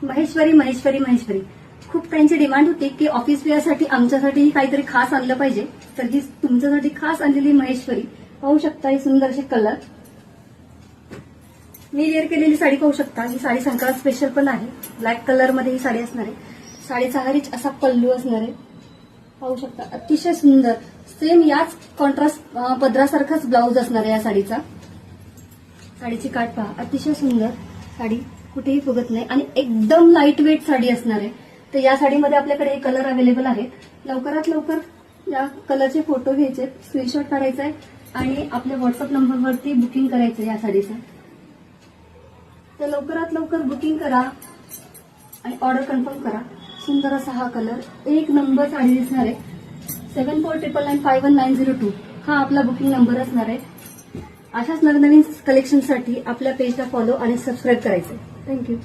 महेश्वरी महेश्वरी महेश्वरी खूप त्यांची डिमांड होती की ऑफिस वेअरसाठी आमच्यासाठी काहीतरी खास आणलं पाहिजे, तर ही तुमच्यासाठी खास आणलेली महेश्वरी पाहू शकता. ही सुंदर असे कलर, मी वेअर केलेली साडी पाहू शकता. ही साडी संक्रांत स्पेशल पण आहे. ब्लॅक कलर मध्ये ही साडी असणार आहे. साडीचा हरीच असा पल्लू असणार आहे, पाहू शकता. अतिशय सुंदर सेम याच कॉन्ट्रास्ट पदरासारखाच ब्लाऊज असणार आहे या साडीचा. साडीची काठ पहा, अतिशय सुंदर साडी, कुठेही फुगत नाही आणि एकदम लाईट वेट साडी असणार आहे. तर या साडीमध्ये आपल्याकडे हे कलर अवेलेबल आहेत. लवकरात लवकर या कलरचे फोटो घ्यायचे, स्क्रीनशॉट काढायचा आहे आणि आपल्या व्हॉट्सअप नंबरवरती बुकिंग करायचं या साडीचं. तर लवकरात लवकर बुकिंग करा आणि ऑर्डर कन्फर्म करा. सुंदर असा हा कलर, एक नंबर साडी दिसणार आहे. 74995190 हा आपला बुकिंग नंबर असणार आहे. अशाच नवनवीन कलेक्शनसाठी आपल्या पेजला फॉलो आणि सबस्क्राईब करायचं. थँक्यू.